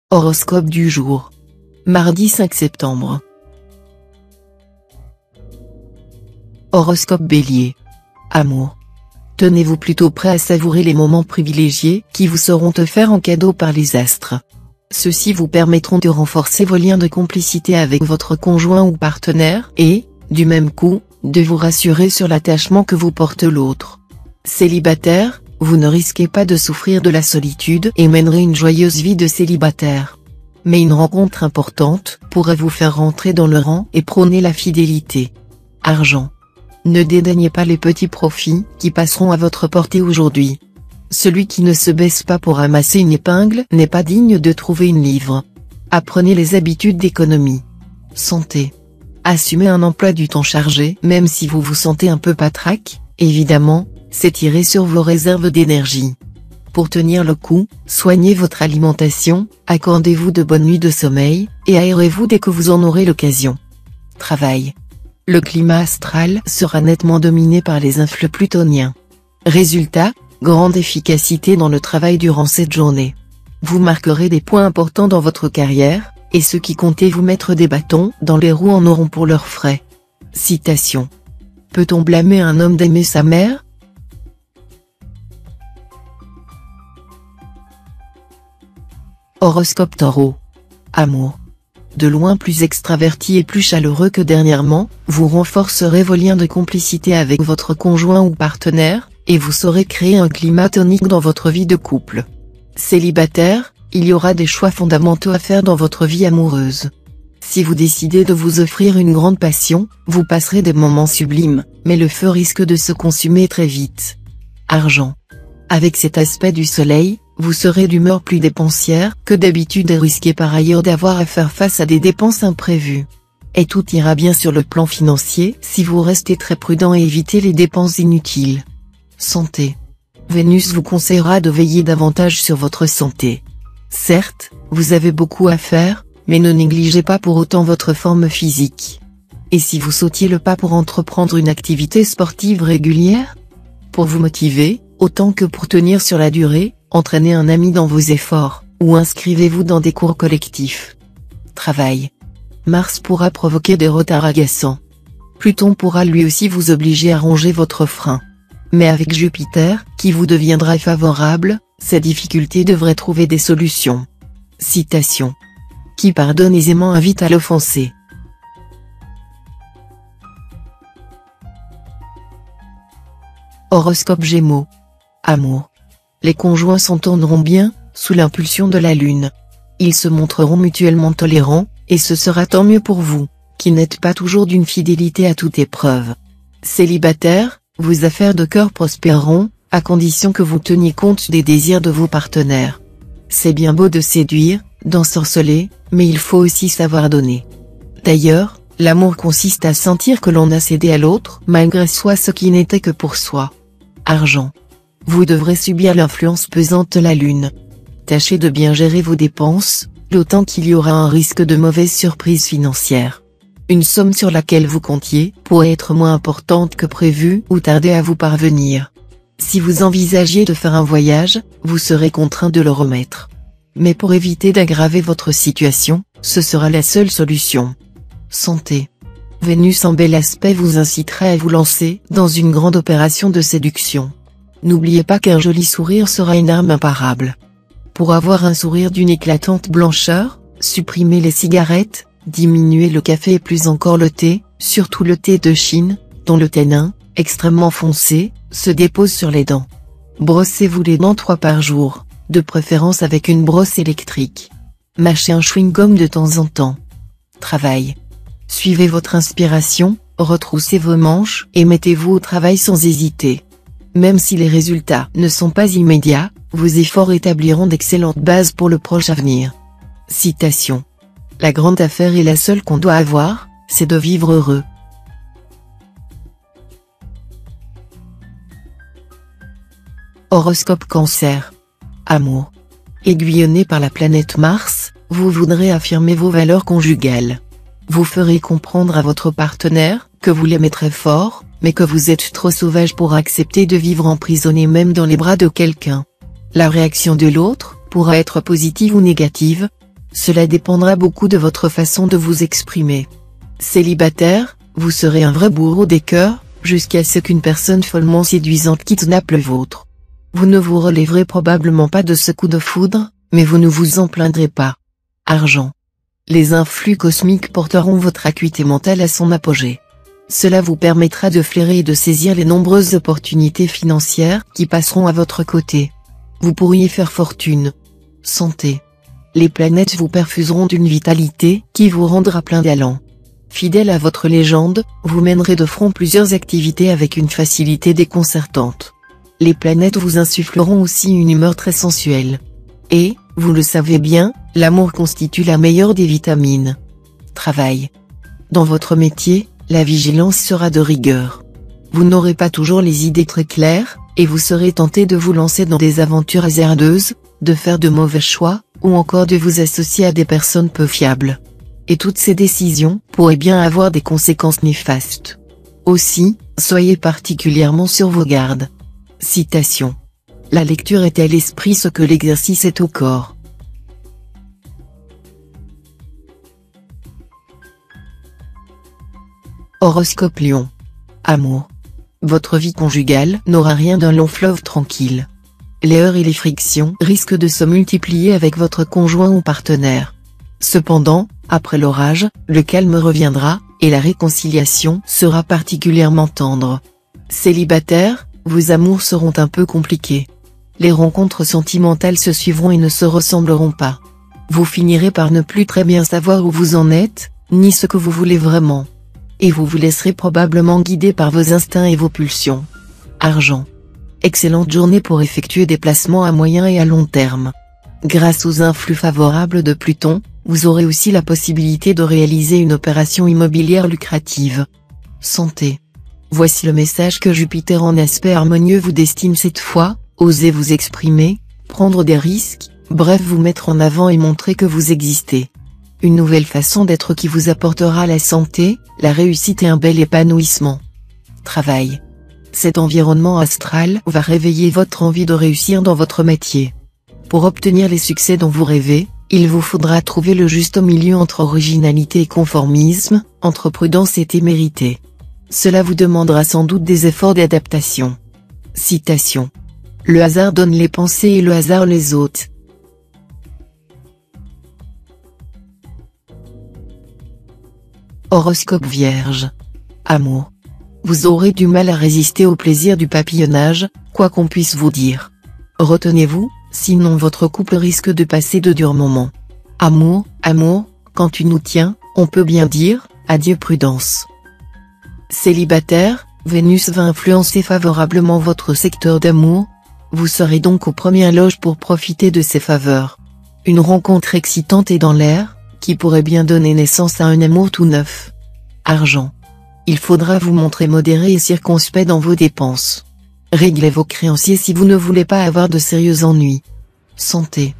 Horoscope du jour. Mardi 5 septembre. Horoscope Bélier. Amour. Tenez-vous plutôt prêt à savourer les moments privilégiés qui vous seront offerts en cadeau par les astres. Ceux-ci vous permettront de renforcer vos liens de complicité avec votre conjoint ou partenaire et, du même coup, de vous rassurer sur l'attachement que vous porte l'autre. Célibataire, vous ne risquez pas de souffrir de la solitude et mènerez une joyeuse vie de célibataire. Mais une rencontre importante pourrait vous faire rentrer dans le rang et prôner la fidélité. Argent. Ne dédaignez pas les petits profits qui passeront à votre portée aujourd'hui. Celui qui ne se baisse pas pour ramasser une épingle n'est pas digne de trouver une livre. Apprenez les habitudes d'économie. Santé. Assumez un emploi du temps chargé même si vous vous sentez un peu patraque, évidemment, c'est tirer sur vos réserves d'énergie. Pour tenir le coup, soignez votre alimentation, accordez-vous de bonnes nuits de sommeil, et aérez-vous dès que vous en aurez l'occasion. Travail. Le climat astral sera nettement dominé par les influx plutoniens. Résultat, grande efficacité dans le travail durant cette journée. Vous marquerez des points importants dans votre carrière, et ceux qui comptaient vous mettre des bâtons dans les roues en auront pour leurs frais. Citation. Peut-on blâmer un homme d'aimer sa mère ? Horoscope Taureau. Amour. De loin plus extraverti et plus chaleureux que dernièrement, vous renforcerez vos liens de complicité avec votre conjoint ou partenaire, et vous saurez créer un climat tonique dans votre vie de couple. Célibataire, il y aura des choix fondamentaux à faire dans votre vie amoureuse. Si vous décidez de vous offrir une grande passion, vous passerez des moments sublimes, mais le feu risque de se consumer très vite. Argent. Avec cet aspect du soleil, vous serez d'humeur plus dépensière que d'habitude et risquez par ailleurs d'avoir à faire face à des dépenses imprévues. Et tout ira bien sur le plan financier si vous restez très prudent et évitez les dépenses inutiles. Santé. Vénus vous conseillera de veiller davantage sur votre santé. Certes, vous avez beaucoup à faire, mais ne négligez pas pour autant votre forme physique. Et si vous sautiez le pas pour entreprendre une activité sportive régulière ? Pour vous motiver, autant que pour tenir sur la durée, entraînez un ami dans vos efforts, ou inscrivez-vous dans des cours collectifs. Travail. Mars pourra provoquer des retards agaçants. Pluton pourra lui aussi vous obliger à ronger votre frein. Mais avec Jupiter, qui vous deviendra favorable, ces difficultés devraient trouver des solutions. Citation. Qui pardonne aisément invite à l'offenser. Horoscope Gémeaux. Amour. Les conjoints s'entendront bien, sous l'impulsion de la lune. Ils se montreront mutuellement tolérants, et ce sera tant mieux pour vous, qui n'êtes pas toujours d'une fidélité à toute épreuve. Célibataire, vos affaires de cœur prospéreront, à condition que vous teniez compte des désirs de vos partenaires. C'est bien beau de séduire, d'ensorceler, mais il faut aussi savoir donner. D'ailleurs, l'amour consiste à sentir que l'on a cédé à l'autre malgré soi ce qui n'était que pour soi. Argent. Vous devrez subir l'influence pesante de la lune. Tâchez de bien gérer vos dépenses, d'autant qu'il y aura un risque de mauvaise surprise financière. Une somme sur laquelle vous comptiez pourrait être moins importante que prévu ou tarder à vous parvenir. Si vous envisagiez de faire un voyage, vous serez contraint de le remettre. Mais pour éviter d'aggraver votre situation, ce sera la seule solution. Santé. Vénus en bel aspect vous incitera à vous lancer dans une grande opération de séduction. N'oubliez pas qu'un joli sourire sera une arme imparable. Pour avoir un sourire d'une éclatante blancheur, supprimez les cigarettes, diminuez le café et plus encore le thé, surtout le thé de Chine, dont le tanin, extrêmement foncé, se dépose sur les dents. Brossez-vous les dents 3 par jour, de préférence avec une brosse électrique. Mâchez un chewing-gum de temps en temps. Travail. Suivez votre inspiration, retroussez vos manches et mettez-vous au travail sans hésiter. Même si les résultats ne sont pas immédiats, vos efforts établiront d'excellentes bases pour le proche avenir. Citation. La grande affaire et la seule qu'on doit avoir, c'est de vivre heureux. Horoscope Cancer. Amour. Aiguillonné par la planète Mars, vous voudrez affirmer vos valeurs conjugales. Vous ferez comprendre à votre partenaire que vous l'aimez très fort, mais que vous êtes trop sauvage pour accepter de vivre emprisonné même dans les bras de quelqu'un. La réaction de l'autre pourra être positive ou négative. Cela dépendra beaucoup de votre façon de vous exprimer. Célibataire, vous serez un vrai bourreau des cœurs, jusqu'à ce qu'une personne follement séduisante kidnappe le vôtre. Vous ne vous relèverez probablement pas de ce coup de foudre, mais vous ne vous en plaindrez pas. Argent. Les influx cosmiques porteront votre acuité mentale à son apogée. Cela vous permettra de flairer et de saisir les nombreuses opportunités financières qui passeront à votre côté. Vous pourriez faire fortune. Santé. Les planètes vous perfuseront d'une vitalité qui vous rendra plein d'allant. Fidèle à votre légende, vous mènerez de front plusieurs activités avec une facilité déconcertante. Les planètes vous insuffleront aussi une humeur très sensuelle. Et, vous le savez bien, l'amour constitue la meilleure des vitamines. Travail. Dans votre métier, la vigilance sera de rigueur. Vous n'aurez pas toujours les idées très claires, et vous serez tenté de vous lancer dans des aventures hasardeuses, de faire de mauvais choix, ou encore de vous associer à des personnes peu fiables. Et toutes ces décisions pourraient bien avoir des conséquences néfastes. Aussi, soyez particulièrement sur vos gardes. Citation. La lecture est à l'esprit ce que l'exercice est au corps. Horoscope Lion. Amour. Votre vie conjugale n'aura rien d'un long fleuve tranquille. Les heurts et les frictions risquent de se multiplier avec votre conjoint ou partenaire. Cependant, après l'orage, le calme reviendra, et la réconciliation sera particulièrement tendre. Célibataire, vos amours seront un peu compliqués. Les rencontres sentimentales se suivront et ne se ressembleront pas. Vous finirez par ne plus très bien savoir où vous en êtes, ni ce que vous voulez vraiment. Et vous vous laisserez probablement guider par vos instincts et vos pulsions. Argent. Excellente journée pour effectuer des placements à moyen et à long terme. Grâce aux influx favorables de Pluton, vous aurez aussi la possibilité de réaliser une opération immobilière lucrative. Santé. Voici le message que Jupiter en aspect harmonieux vous destine cette fois: osez vous exprimer, prendre des risques, bref vous mettre en avant et montrer que vous existez. Une nouvelle façon d'être qui vous apportera la santé, la réussite et un bel épanouissement. Travail. Cet environnement astral va réveiller votre envie de réussir dans votre métier. Pour obtenir les succès dont vous rêvez, il vous faudra trouver le juste milieu entre originalité et conformisme, entre prudence et témérité. Cela vous demandera sans doute des efforts d'adaptation. Citation. Le hasard donne les pensées et le hasard les ôte. Horoscope Vierge. Amour. Vous aurez du mal à résister au plaisir du papillonnage, quoi qu'on puisse vous dire. Retenez-vous, sinon votre couple risque de passer de durs moments. Amour, quand tu nous tiens, on peut bien dire, adieu prudence. Célibataire, Vénus va influencer favorablement votre secteur d'amour. Vous serez donc aux premières loges pour profiter de ses faveurs. Une rencontre excitante est dans l'air, qui pourrait bien donner naissance à un amour tout neuf. Argent. Il faudra vous montrer modéré et circonspect dans vos dépenses. Réglez vos créanciers si vous ne voulez pas avoir de sérieux ennuis. Santé.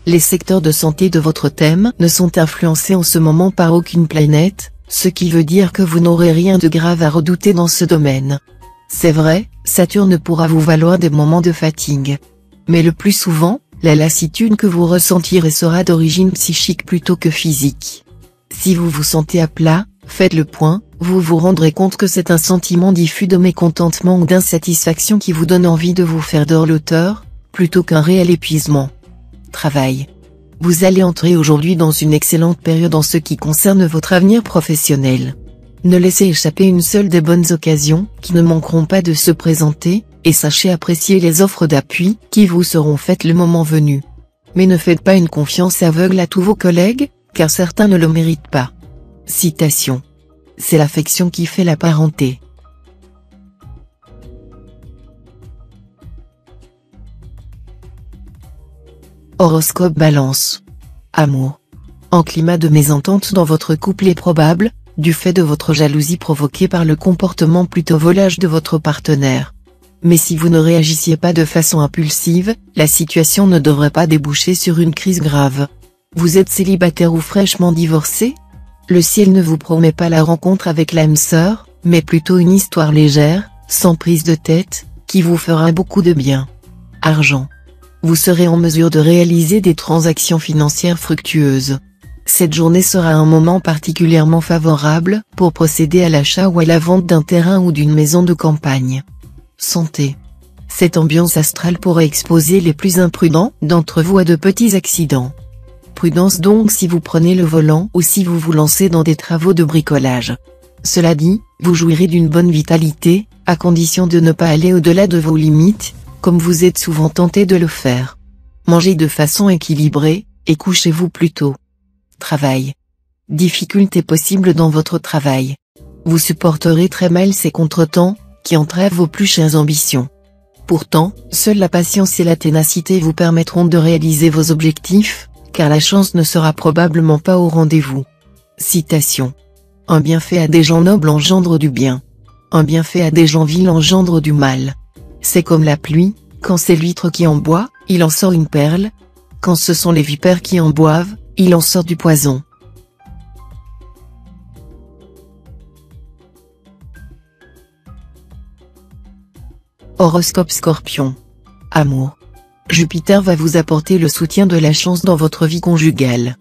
Les secteurs de santé de votre thème ne sont influencés en ce moment par aucune planète, ce qui veut dire que vous n'aurez rien de grave à redouter dans ce domaine. C'est vrai, Saturne pourra vous valoir des moments de fatigue. Mais le plus souvent, la lassitude que vous ressentirez sera d'origine psychique plutôt que physique. Si vous vous sentez à plat, faites le point, vous vous rendrez compte que c'est un sentiment diffus de mécontentement ou d'insatisfaction qui vous donne envie de vous faire dorloteur, plutôt qu'un réel épuisement. Travail. Vous allez entrer aujourd'hui dans une excellente période en ce qui concerne votre avenir professionnel. Ne laissez échapper une seule des bonnes occasions qui ne manqueront pas de se présenter, et sachez apprécier les offres d'appui qui vous seront faites le moment venu. Mais ne faites pas une confiance aveugle à tous vos collègues, car certains ne le méritent pas. Citation. C'est l'affection qui fait la parenté. Horoscope Balance. Amour. Un climat de mésentente dans votre couple est probable, du fait de votre jalousie provoquée par le comportement plutôt volage de votre partenaire. Mais si vous ne réagissiez pas de façon impulsive, la situation ne devrait pas déboucher sur une crise grave. Vous êtes célibataire ou fraîchement divorcé? Le ciel ne vous promet pas la rencontre avec l'âme sœur, mais plutôt une histoire légère, sans prise de tête, qui vous fera beaucoup de bien. Argent. Vous serez en mesure de réaliser des transactions financières fructueuses. Cette journée sera un moment particulièrement favorable pour procéder à l'achat ou à la vente d'un terrain ou d'une maison de campagne. Santé. Cette ambiance astrale pourrait exposer les plus imprudents d'entre vous à de petits accidents. Prudence donc si vous prenez le volant ou si vous vous lancez dans des travaux de bricolage. Cela dit, vous jouirez d'une bonne vitalité, à condition de ne pas aller au-delà de vos limites, comme vous êtes souvent tenté de le faire. Mangez de façon équilibrée, et couchez-vous plus tôt. Travail. Difficultés possibles dans votre travail. Vous supporterez très mal ces contretemps, qui entravent vos plus chères ambitions. Pourtant, seule la patience et la ténacité vous permettront de réaliser vos objectifs, car la chance ne sera probablement pas au rendez-vous. Citation. Un bienfait à des gens nobles engendre du bien. Un bienfait à des gens vils engendre du mal. C'est comme la pluie, quand c'est l'huître qui en boit, il en sort une perle. Quand ce sont les vipères qui en boivent, il en sort du poison. Horoscope Scorpion. Amour. Jupiter va vous apporter le soutien de la chance dans votre vie conjugale.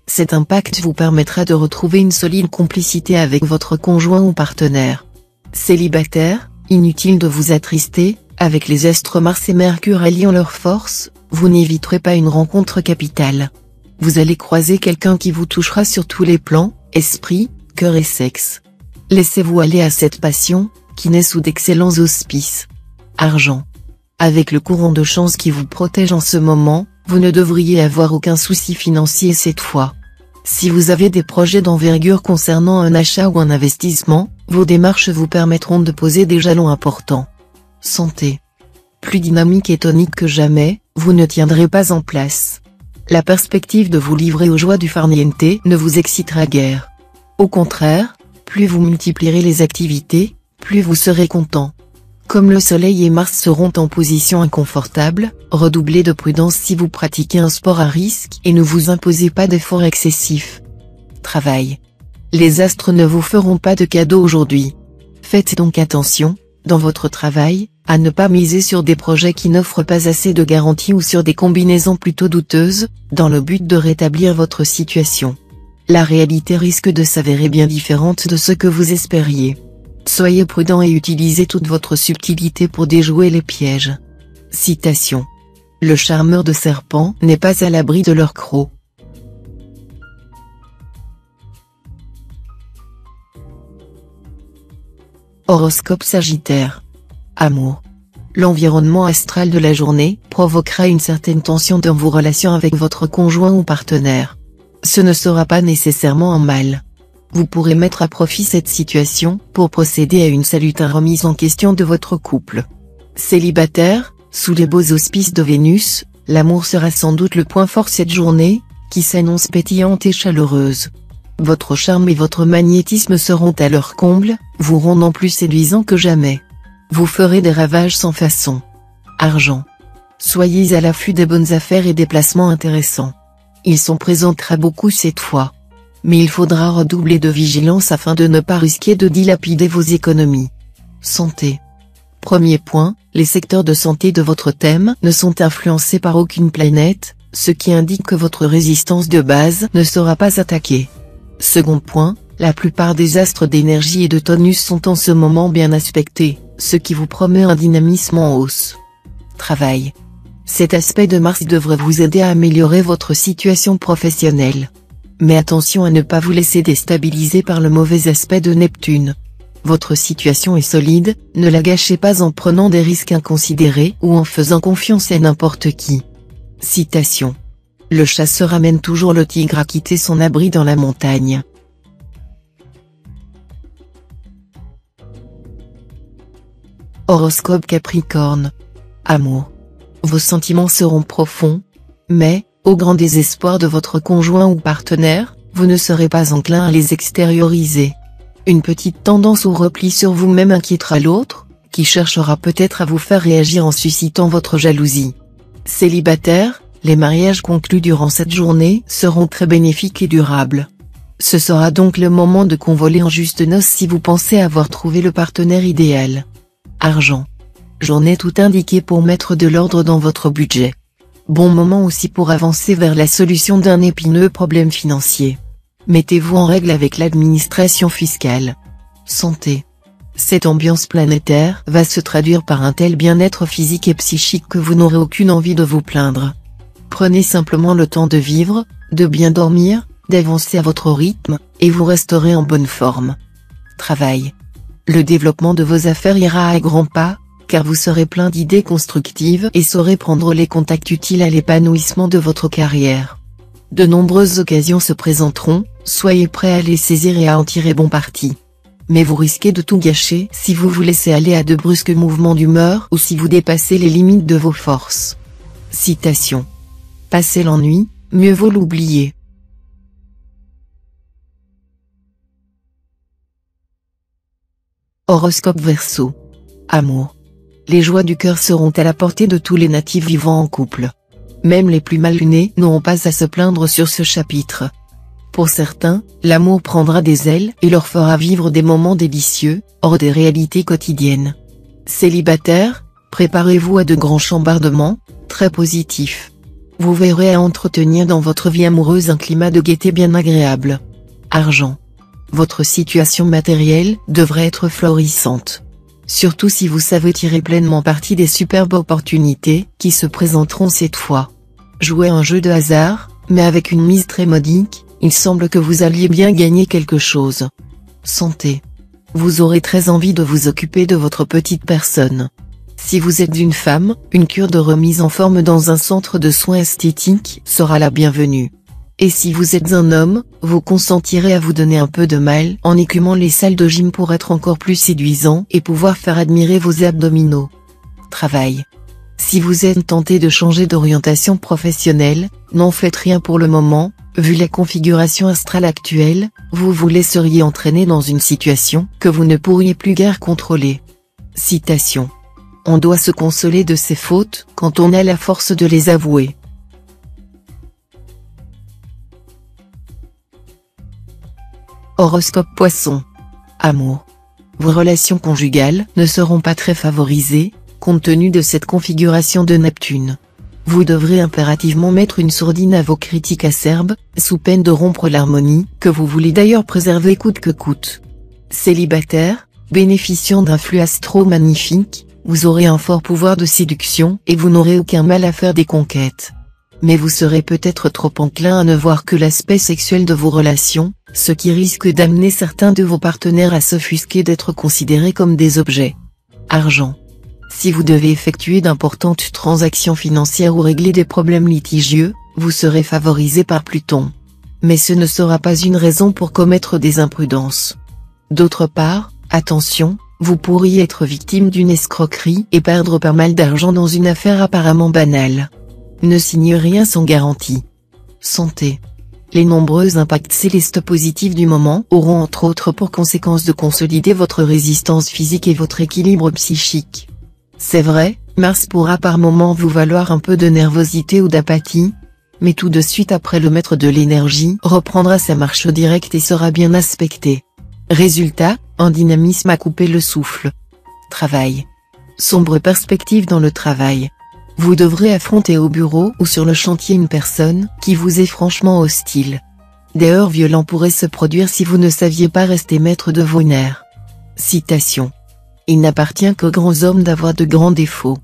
Cet impact vous permettra de retrouver une solide complicité avec votre conjoint ou partenaire. Célibataire, inutile de vous attrister, avec les astres Mars et Mercure alliant leurs forces, vous n'éviterez pas une rencontre capitale. Vous allez croiser quelqu'un qui vous touchera sur tous les plans, esprit, cœur et sexe. Laissez-vous aller à cette passion, qui naît sous d'excellents auspices. Argent. Avec le courant de chance qui vous protège en ce moment, vous ne devriez avoir aucun souci financier cette fois. Si vous avez des projets d'envergure concernant un achat ou un investissement, vos démarches vous permettront de poser des jalons importants. Santé. Plus dynamique et tonique que jamais, vous ne tiendrez pas en place. La perspective de vous livrer aux joies du farniente ne vous excitera guère. Au contraire, plus vous multiplierez les activités, plus vous serez content. Comme le Soleil et Mars seront en position inconfortable, redoublez de prudence si vous pratiquez un sport à risque et ne vous imposez pas d'efforts excessifs. Travail. Les astres ne vous feront pas de cadeaux aujourd'hui. Faites donc attention, dans votre travail, à ne pas miser sur des projets qui n'offrent pas assez de garanties ou sur des combinaisons plutôt douteuses, dans le but de rétablir votre situation. La réalité risque de s'avérer bien différente de ce que vous espériez. Soyez prudent et utilisez toute votre subtilité pour déjouer les pièges. Citation. Le charmeur de serpents n'est pas à l'abri de leur croc. Horoscope Sagittaire. Amour. L'environnement astral de la journée provoquera une certaine tension dans vos relations avec votre conjoint ou partenaire. Ce ne sera pas nécessairement un mal. Vous pourrez mettre à profit cette situation pour procéder à une salutaire remise en question de votre couple. Célibataire, sous les beaux auspices de Vénus, l'amour sera sans doute le point fort cette journée, qui s'annonce pétillante et chaleureuse. Votre charme et votre magnétisme seront à leur comble, vous rendant plus séduisant que jamais. Vous ferez des ravages sans façon. Argent. Soyez à l'affût des bonnes affaires et des placements intéressants. Il s'en présentera beaucoup cette fois. Mais il faudra redoubler de vigilance afin de ne pas risquer de dilapider vos économies. Santé. Premier point, les secteurs de santé de votre thème ne sont influencés par aucune planète, ce qui indique que votre résistance de base ne sera pas attaquée. Second point, la plupart des astres d'énergie et de tonus sont en ce moment bien aspectés, ce qui vous promet un dynamisme en hausse. Travail. Cet aspect de Mars devrait vous aider à améliorer votre situation professionnelle. Mais attention à ne pas vous laisser déstabiliser par le mauvais aspect de Neptune. Votre situation est solide, ne la gâchez pas en prenant des risques inconsidérés ou en faisant confiance à n'importe qui. Citation. Le chasseur amène toujours le tigre à quitter son abri dans la montagne. Horoscope Capricorne. Amour. Vos sentiments seront profonds, mais, au grand désespoir de votre conjoint ou partenaire, vous ne serez pas enclin à les extérioriser. Une petite tendance au repli sur vous-même inquiétera l'autre, qui cherchera peut-être à vous faire réagir en suscitant votre jalousie. Célibataire, les mariages conclus durant cette journée seront très bénéfiques et durables. Ce sera donc le moment de convoler en juste noces si vous pensez avoir trouvé le partenaire idéal. Argent. Journée tout indiquée pour mettre de l'ordre dans votre budget. Bon moment aussi pour avancer vers la solution d'un épineux problème financier. Mettez-vous en règle avec l'administration fiscale. Santé. Cette ambiance planétaire va se traduire par un tel bien-être physique et psychique que vous n'aurez aucune envie de vous plaindre. Prenez simplement le temps de vivre, de bien dormir, d'avancer à votre rythme, et vous resterez en bonne forme. Travail. Le développement de vos affaires ira à grands pas, car vous serez plein d'idées constructives et saurez prendre les contacts utiles à l'épanouissement de votre carrière. De nombreuses occasions se présenteront, soyez prêts à les saisir et à en tirer bon parti. Mais vous risquez de tout gâcher si vous vous laissez aller à de brusques mouvements d'humeur ou si vous dépassez les limites de vos forces. Citation. Passer l'ennui, mieux vaut l'oublier. Horoscope Verseau. Amour. Les joies du cœur seront à la portée de tous les natifs vivant en couple. Même les plus mal lunés n'auront pas à se plaindre sur ce chapitre. Pour certains, l'amour prendra des ailes et leur fera vivre des moments délicieux, hors des réalités quotidiennes. Célibataires, préparez-vous à de grands chambardements, très positifs. Vous verrez à entretenir dans votre vie amoureuse un climat de gaieté bien agréable. Argent. Votre situation matérielle devrait être florissante. Surtout si vous savez tirer pleinement parti des superbes opportunités qui se présenteront cette fois. Jouez un jeu de hasard, mais avec une mise très modique, il semble que vous alliez bien gagner quelque chose. Santé. Vous aurez très envie de vous occuper de votre petite personne. Si vous êtes une femme, une cure de remise en forme dans un centre de soins esthétiques sera la bienvenue. Et si vous êtes un homme, vous consentirez à vous donner un peu de mal en écumant les salles de gym pour être encore plus séduisant et pouvoir faire admirer vos abdominaux. Travail. Si vous êtes tenté de changer d'orientation professionnelle, n'en faites rien pour le moment, vu la configuration astrale actuelle, vous vous laisseriez entraîner dans une situation que vous ne pourriez plus guère contrôler. Citation. On doit se consoler de ses fautes quand on a la force de les avouer. Horoscope Poisson. Amour. Vos relations conjugales ne seront pas très favorisées, compte tenu de cette configuration de Neptune. Vous devrez impérativement mettre une sourdine à vos critiques acerbes, sous peine de rompre l'harmonie, que vous voulez d'ailleurs préserver coûte que coûte. Célibataire, bénéficiant d'un flux astro magnifique, vous aurez un fort pouvoir de séduction et vous n'aurez aucun mal à faire des conquêtes. Mais vous serez peut-être trop enclin à ne voir que l'aspect sexuel de vos relations, ce qui risque d'amener certains de vos partenaires à s'offusquer d'être considérés comme des objets. Argent. Si vous devez effectuer d'importantes transactions financières ou régler des problèmes litigieux, vous serez favorisé par Pluton. Mais ce ne sera pas une raison pour commettre des imprudences. D'autre part, attention, vous pourriez être victime d'une escroquerie et perdre pas mal d'argent dans une affaire apparemment banale. Ne signez rien sans garantie. Santé. Les nombreux impacts célestes positifs du moment auront entre autres pour conséquence de consolider votre résistance physique et votre équilibre psychique. C'est vrai, Mars pourra par moments vous valoir un peu de nervosité ou d'apathie, mais tout de suite après le maître de l'énergie reprendra sa marche directe et sera bien aspecté. Résultat, un dynamisme à couper le souffle. Travail. Sombre perspective dans le travail. Vous devrez affronter au bureau ou sur le chantier une personne qui vous est franchement hostile. Des heurts violents pourraient se produire si vous ne saviez pas rester maître de vos nerfs. Citation. Il n'appartient qu'aux grands hommes d'avoir de grands défauts.